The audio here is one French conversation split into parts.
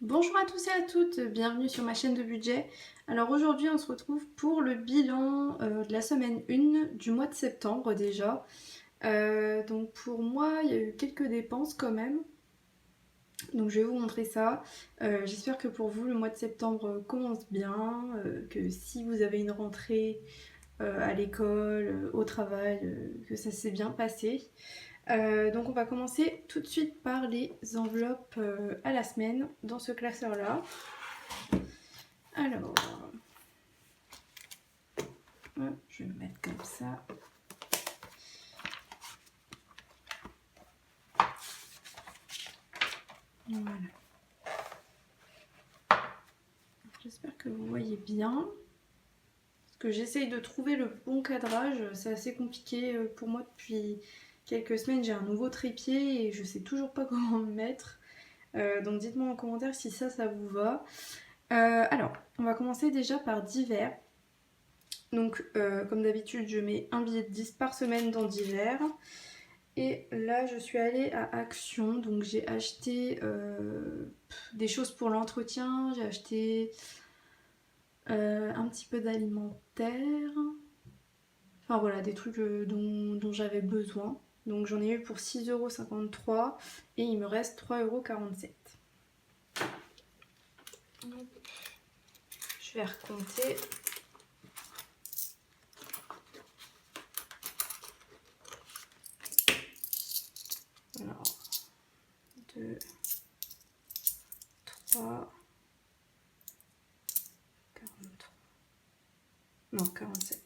Bonjour à tous et à toutes, bienvenue sur ma chaîne de budget. Alors aujourd'hui on se retrouve pour le bilan de la semaine 1 du mois de septembre déjà. Donc pour moi il y a eu quelques dépenses quand même, donc je vais vous montrer ça. J'espère que pour vous le mois de septembre commence bien, que si vous avez une rentrée à l'école, au travail, que ça s'est bien passé. Donc on va commencer tout de suite par les enveloppes à la semaine dans ce classeur là. Alors, je vais le mettre comme ça. Voilà. J'espère que vous voyez bien. Parce que j'essaye de trouver le bon cadrage. C'est assez compliqué pour moi depuis quelques semaines. J'ai un nouveau trépied et je sais toujours pas comment me mettre. Donc dites-moi en commentaire si ça vous va. Alors, on va commencer déjà par divers. Donc, comme d'habitude, je mets un billet de 10 par semaine dans divers. Et là, je suis allée à Action, donc j'ai acheté des choses pour l'entretien, j'ai acheté un petit peu d'alimentaire, enfin voilà, des trucs dont j'avais besoin. Donc j'en ai eu pour 6,53€ et il me reste 3,47€. Je vais recompter. Alors, 2, 3, 43. Non, 47.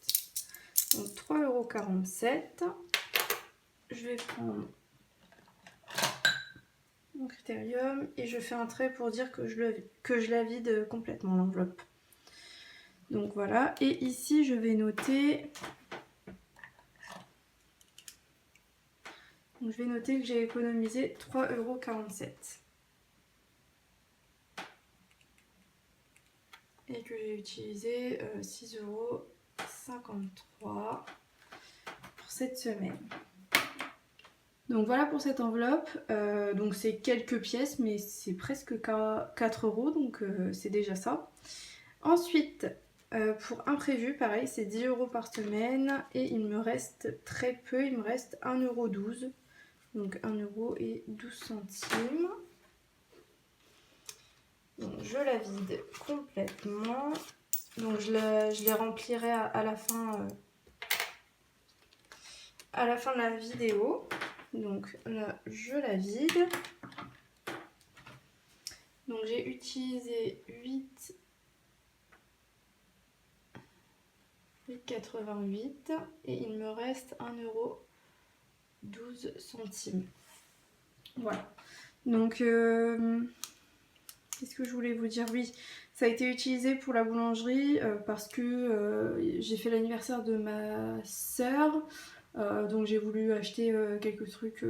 Donc 3,47€. Je vais prendre mon critérium et je fais un trait pour dire que je la vide complètement l'enveloppe. Donc voilà, et ici je vais noter. Donc je vais noter que j'ai économisé 3,47€. Et que j'ai utilisé 6,53€ pour cette semaine. Donc voilà pour cette enveloppe. Donc c'est quelques pièces, mais c'est presque 4€, donc c'est déjà ça. Ensuite, pour imprévu, pareil, c'est 10€ par semaine et il me reste très peu, il me reste 1,12€. Donc 1,12€. Donc je la vide complètement. Donc je les remplirai à la fin de la vidéo. Donc là, je la vide. Donc j'ai utilisé 8,88 et il me reste 1,12€. Voilà. Donc qu'est-ce que je voulais vous dire? Oui, ça a été utilisé pour la boulangerie parce que j'ai fait l'anniversaire de ma sœur. Donc j'ai voulu acheter quelques trucs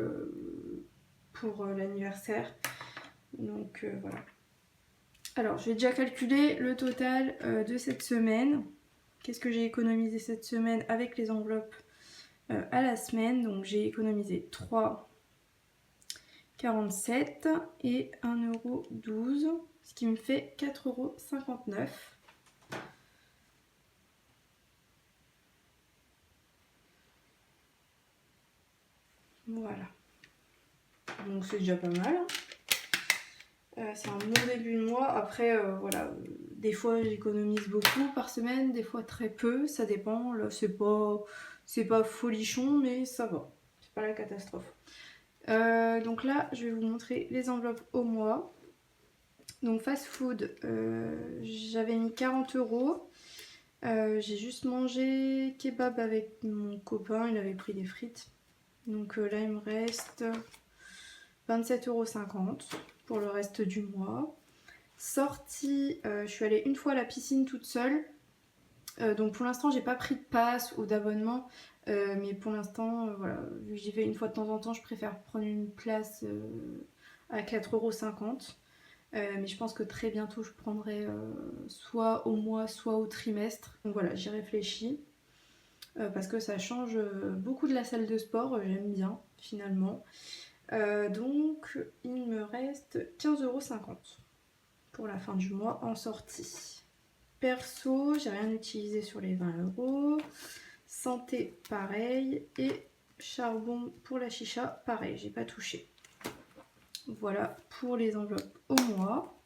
pour l'anniversaire. Donc voilà. Alors je vais déjà calculer le total de cette semaine. Qu'est-ce que j'ai économisé cette semaine avec les enveloppes à la semaine? Donc j'ai économisé 3,47 et 1,12€, ce qui me fait 4,59€. Voilà. Donc c'est déjà pas mal. C'est un bon début de mois. Après, voilà, des fois j'économise beaucoup par semaine, des fois très peu, ça dépend. Là, c'est pas folichon, mais ça va. C'est pas la catastrophe. Donc là, je vais vous montrer les enveloppes au mois. Donc fast food, j'avais mis 40€. J'ai juste mangé kebab avec mon copain, il avait pris des frites. Donc là, il me reste 27,50€ pour le reste du mois. Sortie, je suis allée une fois à la piscine toute seule. Donc pour l'instant, j'ai pas pris de passe ou d'abonnement. Mais pour l'instant, voilà, vu que j'y vais une fois de temps en temps, je préfère prendre une place à 4,50€. Mais je pense que très bientôt, je prendrai soit au mois, soit au trimestre. Donc voilà, j'y réfléchis. Parce que ça change beaucoup de la salle de sport, j'aime bien finalement. Donc il me reste 15,50€. pour la fin du mois en sortie. Perso, j'ai rien utilisé sur les 20 €. Santé, pareil. Et charbon pour la chicha, pareil, j'ai pas touché. Voilà pour les enveloppes au mois.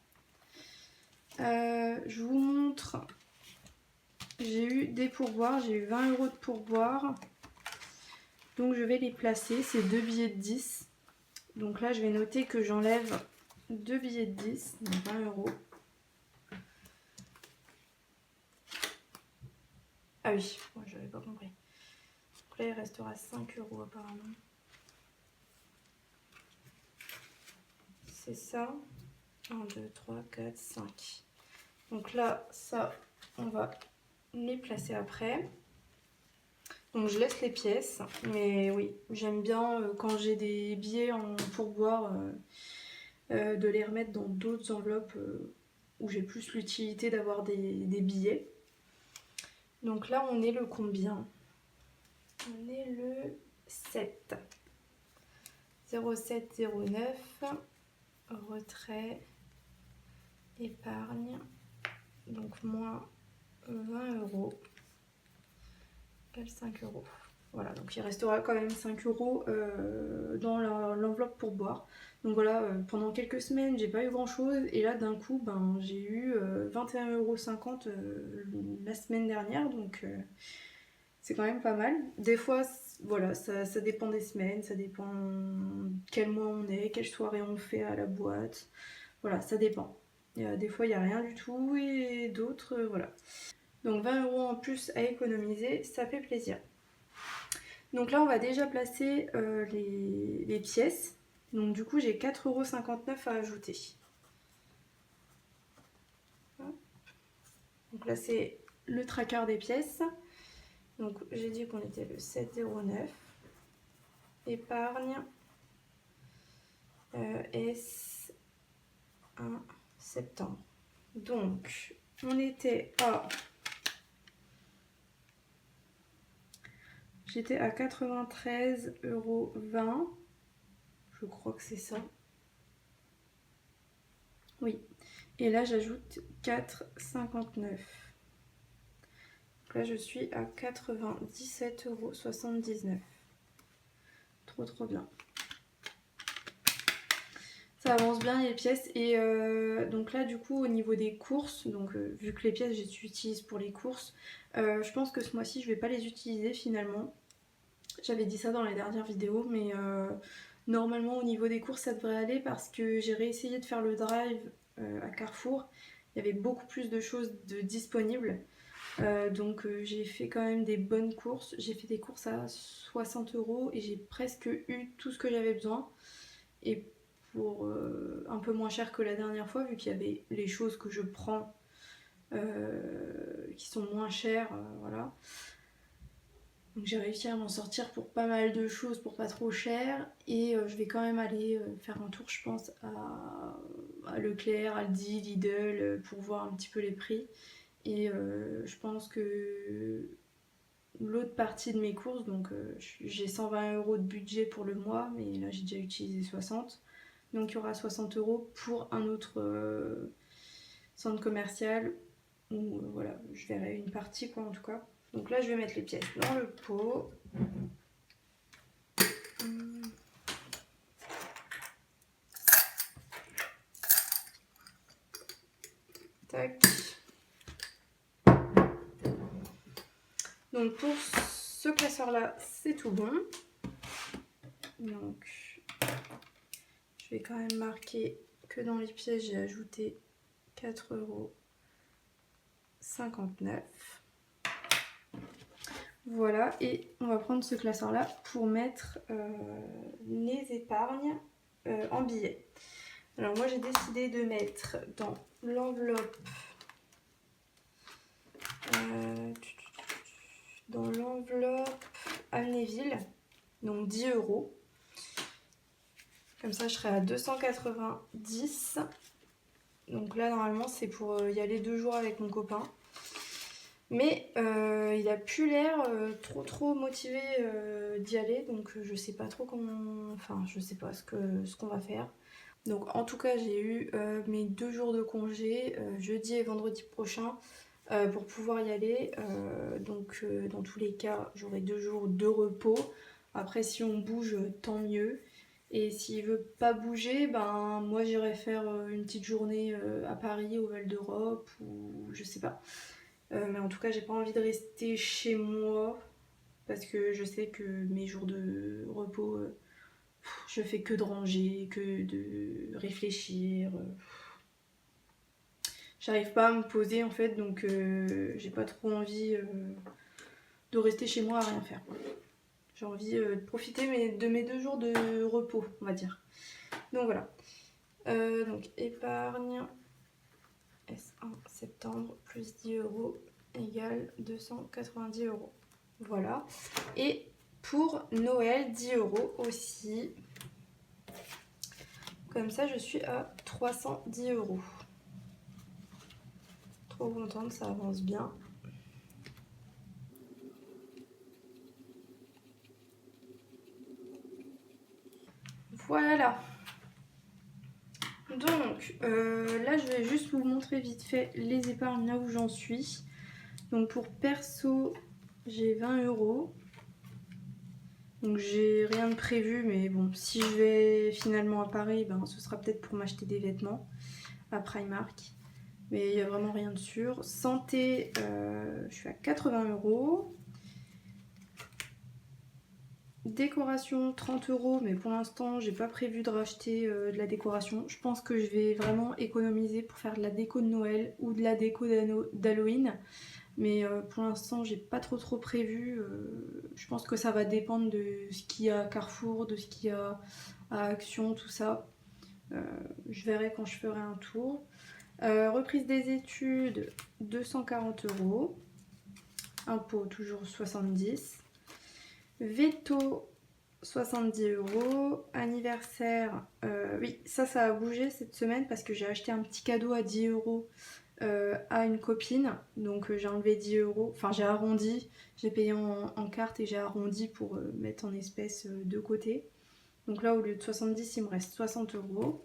Je vous montre. J'ai eu des pourboires, j'ai eu 20 € de pourboires. Donc je vais les placer, c'est 2 billets de 10. Donc là je vais noter que j'enlève 2 billets de 10, donc 20 €. Ah oui, moi j'avais pas compris. Donc là il restera 5 € apparemment. C'est ça. 1, 2, 3, 4, 5. Donc là, ça, on va les placer après. Donc je laisse les pièces, mais oui, j'aime bien quand j'ai des billets en pourboire de les remettre dans d'autres enveloppes où j'ai plus l'utilité d'avoir des billets. Donc là on est le combien? On est le 7. 0709, retrait, épargne, donc moins 20 €. 5 €. Voilà, donc il restera quand même 5 € dans l'enveloppe pour boire. Donc voilà, pendant quelques semaines, j'ai pas eu grand chose. Et là, d'un coup, ben, j'ai eu 21,50 € la semaine dernière. Donc c'est quand même pas mal. Des fois, voilà, ça dépend des semaines, ça dépend quel mois on est, quelle soirée on fait à la boîte. Voilà, ça dépend. Des fois, il n'y a rien du tout et d'autres, voilà. Donc 20 € en plus à économiser, ça fait plaisir. Donc là on va déjà placer les pièces. Donc du coup j'ai 4,59 € à ajouter. Donc là c'est le tracker des pièces. Donc j'ai dit qu'on était le 7,09. Épargne. S1 septembre. Donc on était à... J'étais à 93,20 €. Je crois que c'est ça. Oui. Et là, j'ajoute 4,59 €. Là, je suis à 97,79 €. Trop bien. Ça avance bien les pièces. Et donc là, du coup, au niveau des courses, donc vu que les pièces, je les utilise pour les courses, je pense que ce mois-ci, je vais pas les utiliser finalement. J'avais dit ça dans les dernières vidéos, mais normalement, au niveau des courses, ça devrait aller parce que j'ai réessayé de faire le drive à Carrefour. Il y avait beaucoup plus de choses disponibles. Donc j'ai fait quand même des bonnes courses. J'ai fait des courses à 60 € et j'ai presque eu tout ce que j'avais besoin. Et pour un peu moins cher que la dernière fois, vu qu'il y avait les choses que je prends qui sont moins chères, voilà. Donc j'ai réussi à m'en sortir pour pas mal de choses, pour pas trop cher. Et je vais quand même aller faire un tour, je pense, à Leclerc, Aldi, Lidl, pour voir un petit peu les prix. Et je pense que l'autre partie de mes courses, donc j'ai 120 € de budget pour le mois, mais là j'ai déjà utilisé 60. Donc il y aura 60 € pour un autre centre commercial où voilà, je verrai une partie quoi en tout cas. Donc là je vais mettre les pièces dans le pot. Tac. Donc pour ce classeur là c'est tout bon. Donc je vais quand même marquer que dans les pièces j'ai ajouté 4,59 €. Voilà, et on va prendre ce classeur là pour mettre les épargnes en billets. Alors moi j'ai décidé de mettre dans l'enveloppe Amnéville, donc 10 €. Comme ça je serai à 290. Donc là normalement c'est pour y aller 2 jours avec mon copain. Mais il a plus l'air trop motivé d'y aller, donc je sais pas trop comment... Enfin, je sais pas ce qu'on va faire. Donc en tout cas j'ai eu mes 2 jours de congé, jeudi et vendredi prochain, pour pouvoir y aller. Donc dans tous les cas j'aurai 2 jours de repos. Après si on bouge tant mieux. Et s'il veut pas bouger, ben moi j'irai faire une petite journée à Paris, au Val d'Europe ou je sais pas. Mais en tout cas j'ai pas envie de rester chez moi parce que je sais que mes jours de repos, je fais que de ranger, que de réfléchir. J'arrive pas à me poser en fait, donc j'ai pas trop envie de rester chez moi à rien faire. J'ai envie de profiter de mes 2 jours de repos, on va dire. Donc voilà. Donc épargne S1 septembre plus 10 € égale 290 €. Voilà. Et pour Noël, 10 € aussi. Comme ça, je suis à 310 €. Trop contente, ça avance bien. Voilà. Donc là, je vais juste vous montrer vite fait les épargnes là où j'en suis. Donc pour perso, j'ai 20 €. Donc j'ai rien de prévu, mais bon, si je vais finalement à Paris, ben, ce sera peut-être pour m'acheter des vêtements à Primark. Mais il n'y a vraiment rien de sûr. Santé, je suis à 80 €. Décoration, 30 €, mais pour l'instant, j'ai pas prévu de racheter de la décoration. Je pense que je vais vraiment économiser pour faire de la déco de Noël ou de la déco d'Halloween. Mais pour l'instant, j'ai pas trop prévu. Je pense que ça va dépendre de ce qu'il y a à Carrefour, de ce qu'il y a à Action, tout ça. Je verrai quand je ferai un tour. Reprise des études, 240 €. Impôt, toujours 70. Veto, 70 €. Anniversaire, oui, ça a bougé cette semaine parce que j'ai acheté un petit cadeau à 10 € à une copine. Donc j'ai enlevé 10 €. Enfin, j'ai arrondi. J'ai payé en carte et j'ai arrondi pour mettre en espèces de côté. Donc là, au lieu de 70, il me reste 60 €.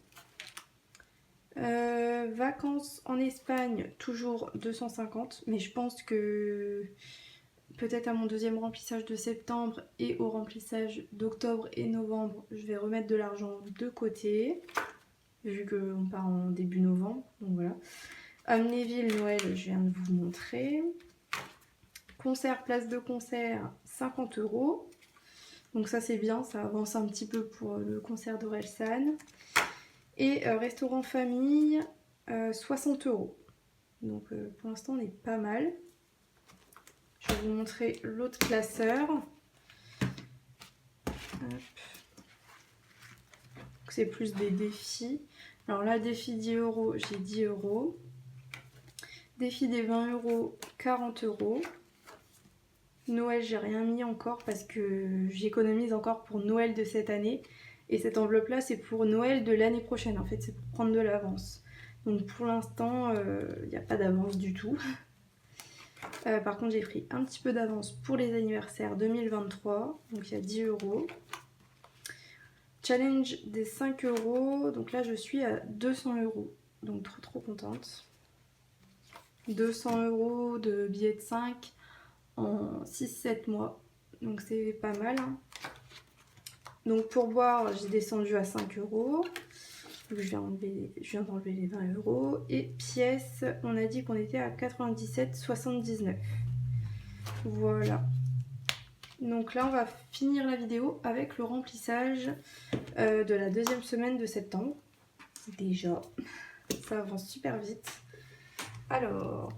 Vacances en Espagne, toujours 250. Mais je pense que peut-être à mon deuxième remplissage de septembre et au remplissage d'octobre et novembre, je vais remettre de l'argent de côté, vu qu'on part en début novembre. Donc voilà. Amnéville, Noël, je viens de vous montrer. Concert, place de concert, 50 €. Donc ça c'est bien, ça avance un petit peu pour le concert d'Orelsan. Et restaurant famille, 60 €. Donc pour l'instant on est pas mal. Je vais vous montrer l'autre classeur. C'est plus des défis. Alors là, défi 10 €, j'ai 10 €. Défi des 20 €, 40 €. Noël, j'ai rien mis encore parce que j'économise encore pour Noël de cette année. Et cette enveloppe-là, c'est pour Noël de l'année prochaine. En fait, c'est pour prendre de l'avance. Donc pour l'instant, il n'y a pas d'avance du tout. Par contre, j'ai pris un petit peu d'avance pour les anniversaires 2023. Donc il y a 10 €. Challenge des 5 €. Donc là, je suis à 200 €. Donc trop contente. 200 € de billets de 5 en 6-7 mois. Donc c'est pas mal. Hein. Donc pour boire, j'ai descendu à 5 €. Donc je viens d'enlever les 20 €. Et pièces, on a dit qu'on était à 97,79. Voilà. Donc là, on va finir la vidéo avec le remplissage de la deuxième semaine de septembre. Déjà, ça avance super vite. Alors,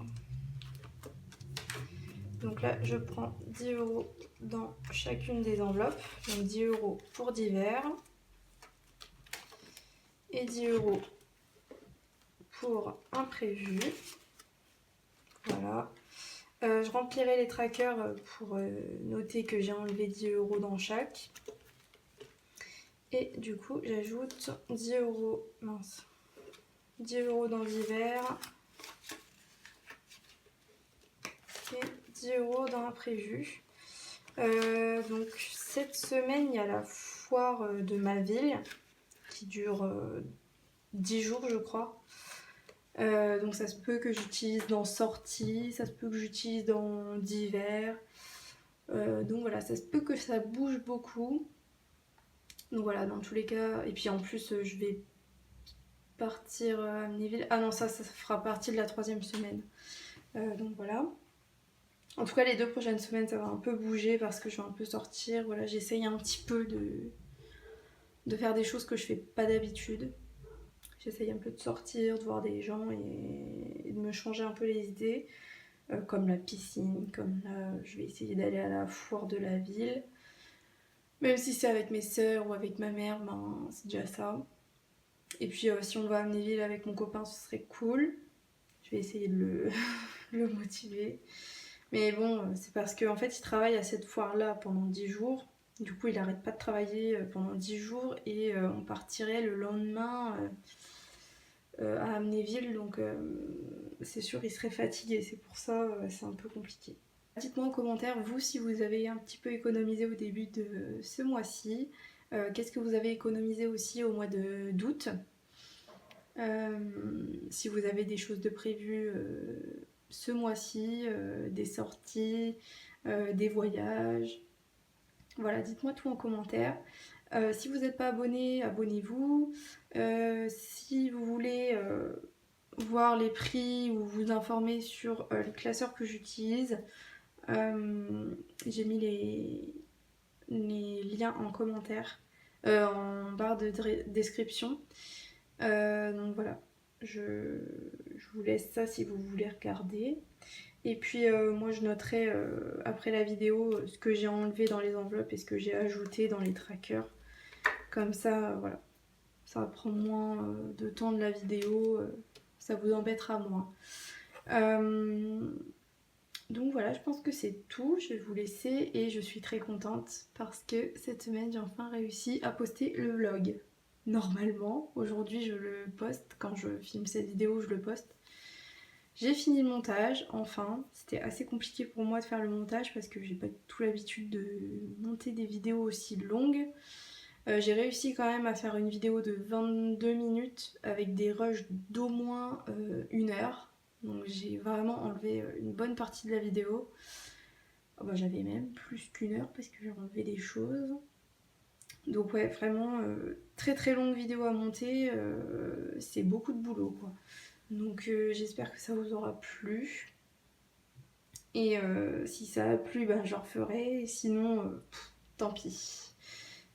donc là, je prends 10 € dans chacune des enveloppes. Donc 10 € pour divers. Et 10 € pour imprévu. Voilà. Je remplirai les trackers pour noter que j'ai enlevé 10 € dans chaque. Et du coup, j'ajoute 10 €, mince, 10 € dans divers et 10 € dans imprévu. Donc cette semaine, il y a la foire de ma ville qui dure 10 jours je crois. Donc ça se peut que j'utilise dans sortie, ça se peut que j'utilise dans divers. Donc voilà, ça se peut que ça bouge beaucoup. Donc voilà, dans tous les cas. Et puis en plus, je vais partir à Amnéville. Ah non, ça fera partie de la 3e semaine. Donc voilà. En tout cas, les 2 prochaines semaines, ça va un peu bouger parce que je vais un peu sortir. Voilà, j'essaye un petit peu de faire des choses que je fais pas d'habitude. J'essaye un peu de sortir, de voir des gens et de me changer un peu les idées. Comme la piscine, comme là, je vais essayer d'aller à la foire de la ville. Même si c'est avec mes sœurs ou avec ma mère, ben c'est déjà ça. Et puis si on va à Amnéville avec mon copain, ce serait cool. Je vais essayer de le motiver. Mais bon, c'est parce qu'en fait, il travaille à cette foire-là pendant 10 jours. Du coup, il arrête pas de travailler pendant 10 jours et on partirait le lendemain à Amnéville. Donc, c'est sûr, il serait fatigué. C'est pour ça, c'est un peu compliqué. Dites-moi en commentaire, vous, si vous avez un petit peu économisé au début de ce mois-ci. Qu'est-ce que vous avez économisé aussi au mois d'août? Si vous avez des choses de prévues ce mois-ci, des sorties, des voyages. Voilà, dites-moi tout en commentaire. Si vous n'êtes pas abonné, abonnez-vous. Si vous voulez voir les prix ou vous informer sur les classeurs que j'utilise, j'ai mis les liens en commentaire, en barre de description. Donc voilà, je vous laisse ça si vous voulez regarder. Et puis moi je noterai après la vidéo ce que j'ai enlevé dans les enveloppes et ce que j'ai ajouté dans les trackers. Comme ça, voilà, ça va prendre moins de temps de la vidéo, ça vous embêtera moins. Donc voilà, je pense que c'est tout. Je vais vous laisser et je suis très contente parce que cette semaine j'ai enfin réussi à poster le vlog. Normalement, aujourd'hui je le poste, quand je filme cette vidéo je le poste. J'ai fini le montage, enfin. C'était assez compliqué pour moi de faire le montage parce que j'ai pas du tout l'habitude de monter des vidéos aussi longues. J'ai réussi quand même à faire une vidéo de 22 minutes avec des rushs d'au moins 1 heure. Donc j'ai vraiment enlevé une bonne partie de la vidéo. Oh bah, j'avais même plus qu'1 heure parce que j'ai enlevé des choses. Donc ouais, vraiment très très longue vidéo à monter, c'est beaucoup de boulot quoi. Donc j'espère que ça vous aura plu. Et si ça a plu, ben, j'en referai. Et sinon, tant pis.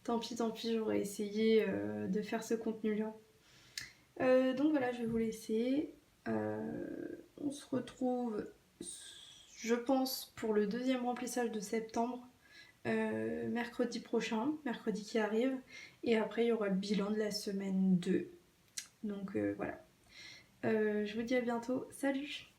Tant pis, j'aurais essayé de faire ce contenu-là. Donc voilà, je vais vous laisser. On se retrouve, je pense, pour le 2e remplissage de septembre. Mercredi prochain, mercredi qui arrive. Et après, il y aura le bilan de la semaine 2. Donc voilà. Je vous dis à bientôt. Salut!